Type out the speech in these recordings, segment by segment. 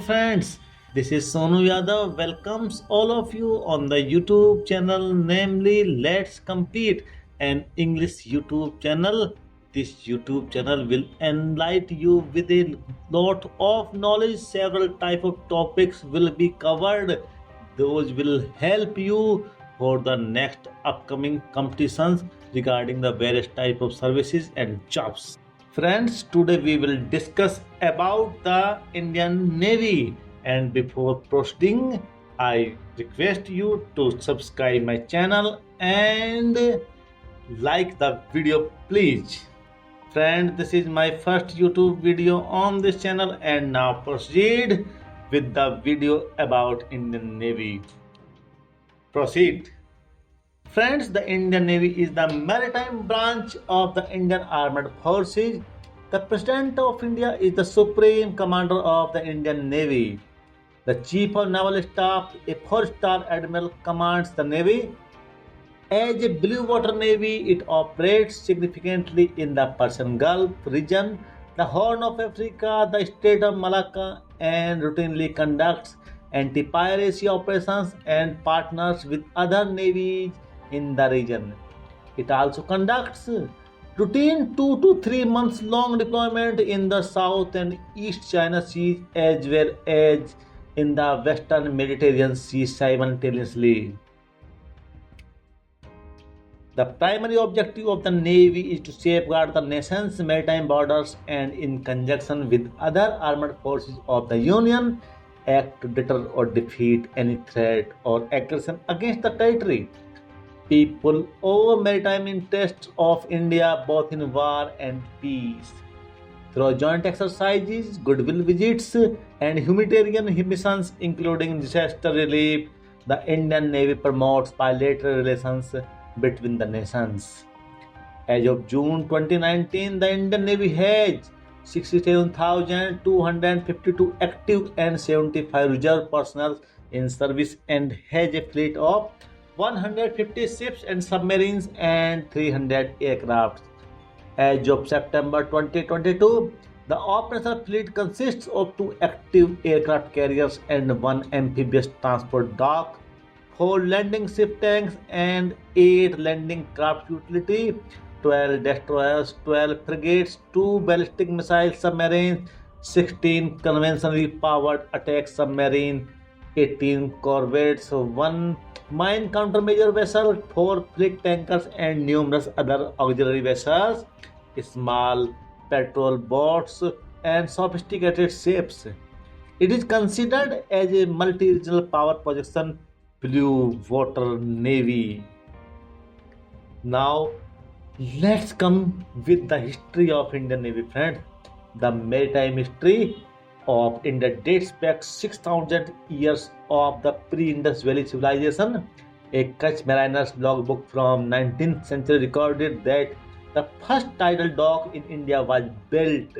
Friends, this is Sonu Yadav welcomes all of you on the YouTube channel, namely Let's Compete, an English YouTube channel. This YouTube channel will enlighten you with a lot of knowledge. Several type of topics will be covered. Those will help you for the next upcoming competitions regarding the various type of services and jobs. Friends, today we will discuss about the Indian Navy. And before proceeding, I request you to subscribe my channel and like the video please. Friend, this is my first YouTube video on this channel and now proceed with the video about Indian Navy. Proceed. Friends, the Indian Navy is the maritime branch of the Indian Armed Forces. The President of India is the Supreme Commander of the Indian Navy. The Chief of Naval Staff, a four-star admiral, commands the Navy. As a blue water navy, it operates significantly in the Persian Gulf region, the Horn of Africa, the Strait of Malacca, and routinely conducts anti-piracy operations and partners with other navies in the region. It also conducts routine 2 to 3 months long deployment in the South and East China Seas as well as in the Western Mediterranean Sea simultaneously. The primary objective of the Navy is to safeguard the nation's maritime borders and, in conjunction with other armed forces of the Union, act to deter or defeat any threat or aggression against the territory, people, or maritime interests of India both in war and peace. Through joint exercises, goodwill visits, and humanitarian missions, including disaster relief, the Indian Navy promotes bilateral relations between the nations. As of June 2019, the Indian Navy has 67,252 active and 75 reserve personnel in service and has a fleet of 150 ships and submarines and 300 aircraft. As of September 2022, the operational fleet consists of 2 active aircraft carriers and 1 amphibious transport dock, 4 landing ship tanks and 8 landing craft utility, 12 destroyers, 12 frigates, 2 ballistic missile submarines, 16 conventionally powered attack submarines, 18 corvettes, 1 mine countermeasure vessel, 4 fleet tankers, and numerous other auxiliary vessels, small patrol boats, and sophisticated ships. It is considered as a multi-regional power projection blue water navy. Now, let's come with the history of Indian Navy, friends. The maritime history of India dates back 6,000 years of the pre-Indus Valley civilization. A Kutch mariner's logbook from 19th century recorded that the first tidal dock in India was built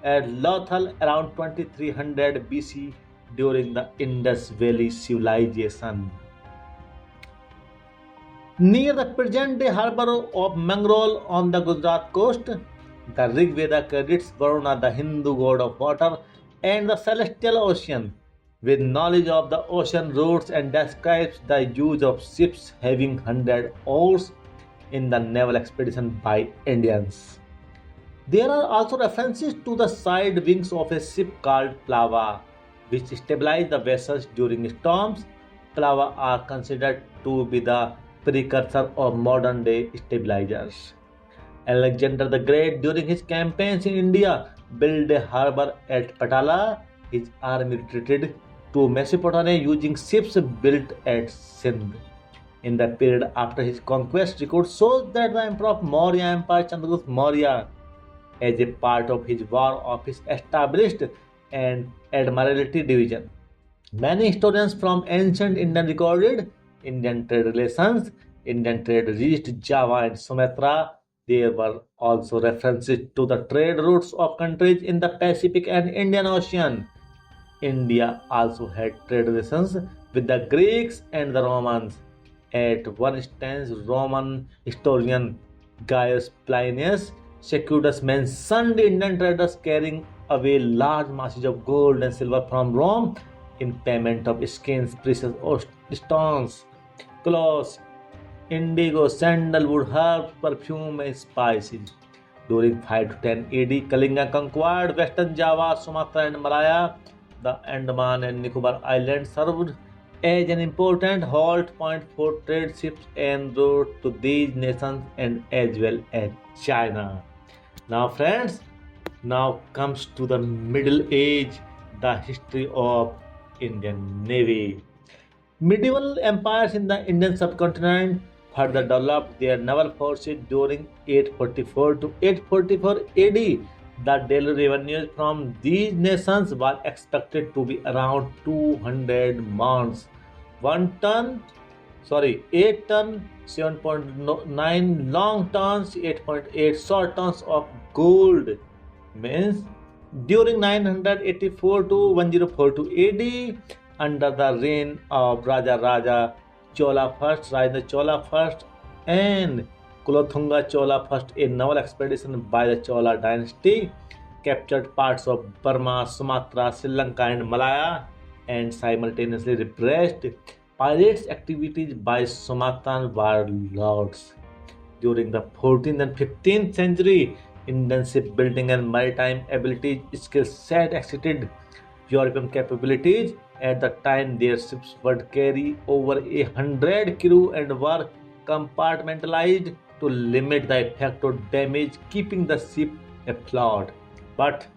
at Lothal around 2300 BC during the Indus Valley civilization. Near the present-day harbor of Mangrol on the Gujarat coast, the Rig Veda credits Varuna, the Hindu god of water, and the celestial ocean with knowledge of the ocean routes and describes the use of ships having 100 oars in the naval expedition by Indians. There are also references to the side wings of a ship called plava, which stabilize the vessels during storms. Plava are considered to be the precursor of modern day stabilizers. Alexander the Great, during his campaigns in India, built a harbor at Patala. His army retreated to Mesopotamia using ships built at Sindh. In the period after his conquest, record shows that the Emperor of Maurya Empire, Chandragupta Maurya, as a part of his war office, established an Admiralty division. Many historians from ancient India recorded Indian trade relations. Indian trade reached Java and Sumatra. There were also references to the trade routes of countries in the Pacific and Indian Ocean. India also had trade relations with the Greeks and the Romans. At one instance, Roman historian Gaius Plinius Secundus mentioned Indian traders carrying away large masses of gold and silver from Rome in payment of skins, precious stones, cloths, indigo, sandalwood, herbs, perfume, and spices. During 5 to 10 AD, Kalinga conquered western Java, Sumatra, and Malaya. The Andaman and Nicobar Islands served as an important halt point for trade ships en route to these nations and as well as China. Now, friends, now comes to the Middle Age, the history of Indian Navy. Medieval empires in the Indian subcontinent further developed their naval forces during 844 to 844 AD. The daily revenues from these nations were expected to be around 200 mons, 1 ton, 8 ton, 7.9 long tons, 8.8 short tons of gold. Means during 984 to 1042 AD, under the reign of Raja Chola I, and Kulothunga Chola I, a naval expedition by the Chola dynasty captured parts of Burma, Sumatra, Sri Lanka, and Malaya, and simultaneously repressed pirates' activities by Sumatran warlords. During the 14th and 15th century, Indian shipbuilding and maritime ability skill set exceeded European capabilities. At the time, their ships would carry over 100 crew and were compartmentalized to limit the effect of damage, keeping the ship afloat. But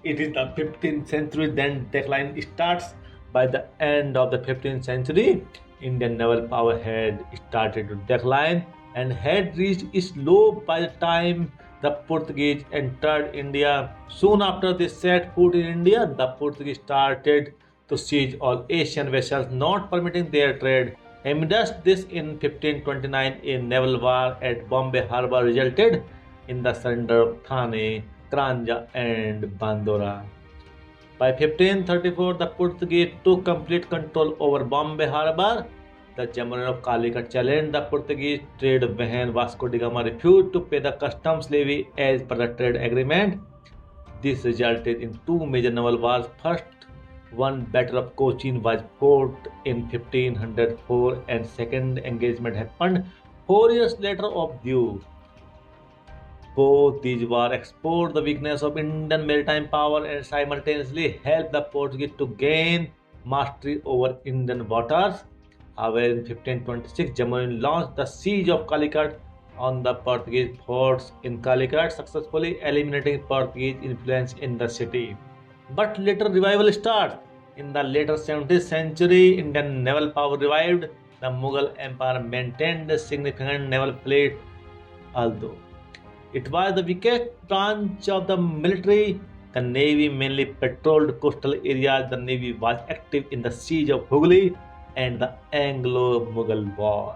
it is the 15th century then decline starts. By the end of the 15th century, Indian naval power had started to decline and had reached its low by the time the Portuguese entered India. Soon after they set foot in India, the Portuguese started to seize all Asian vessels, not permitting their trade. Amidst this, in 1529, a naval war at Bombay Harbour resulted in the surrender of Thane, Kranja, and Bandora. By 1534, the Portuguese took complete control over Bombay Harbour. The Jamaican of Calicut challenged the Portuguese trade when Vasco da Gama refused to pay the customs levy as per the trade agreement. This resulted in two major naval wars. First one, Battle of Cochin, was fought in 1504, and second engagement happened 4 years later of due. Both these wars exposed the weakness of Indian maritime power and simultaneously helped the Portuguese to gain mastery over Indian waters. However, in 1526, Jamaica launched the siege of Calicut on the Portuguese forts in Calicut, successfully eliminating Portuguese influence in the city. But later revival starts. In the later 17th century, Indian naval power revived. The Mughal Empire maintained a significant naval fleet, although it was the weakest branch of the military. The Navy mainly patrolled coastal areas. The Navy was active in the siege of Hooghly and the Anglo-Mughal War.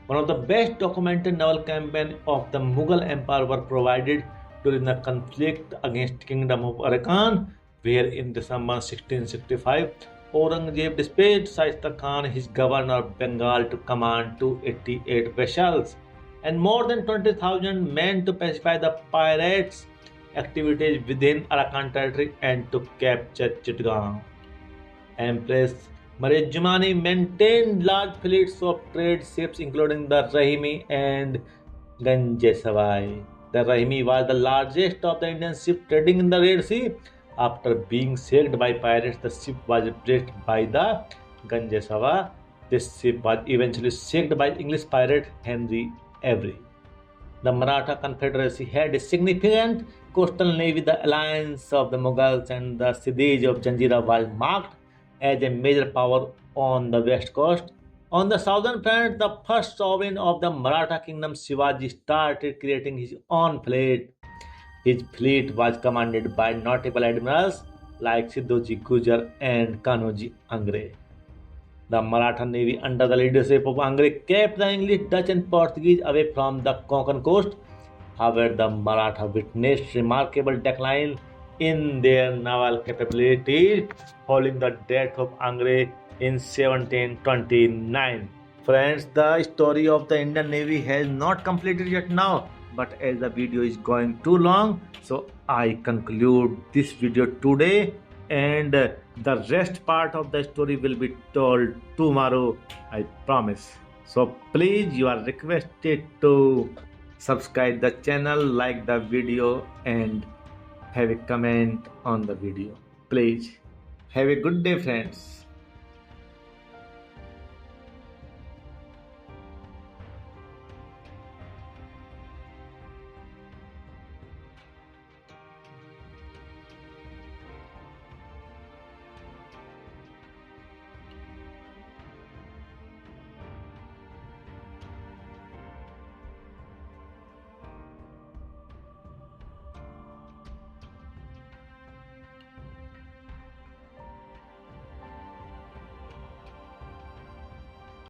One of the best documented naval campaigns of the Mughal Empire were provided during the conflict against Kingdom of Arakan, where in December 1665, Aurangzeb dispatched Shaista Khan, his governor of Bengal, to command 288 vessels and more than 20,000 men to pacify the pirates' activities within Arakan territory and to capture Chittagong. Empress Marejumani maintained large fleets of trade ships, including the Rahimi and Ganjesavai. The Rahimi was the largest of the Indian ships trading in the Red Sea. After being sacked by pirates, the ship was replaced by the Ganjesava. This ship was eventually sacked by English pirate Henry Avery. The Maratha Confederacy had a significant coastal navy. The alliance of the Mughals and the siege of Janjira was marked as a major power on the west coast. On the southern front, the first sovereign of the Maratha kingdom, Shivaji, started creating his own fleet. His fleet was commanded by notable admirals like Siddhoji Gujar and Kanoji Angre. The Maratha navy, under the leadership of Angre, kept the English, Dutch, and Portuguese away from the Konkan coast. However, the Maratha witnessed remarkable decline in their naval capabilities following the death of Angre in 1729. Friends, the story of the Indian Navy has not completed yet now. but as the video is going too long, so I conclude this video today, and the rest part of the story will be told tomorrow, I promise. So please, you are requested to subscribe the channel, like the video, and have a comment on the video. Please have a good day, friends.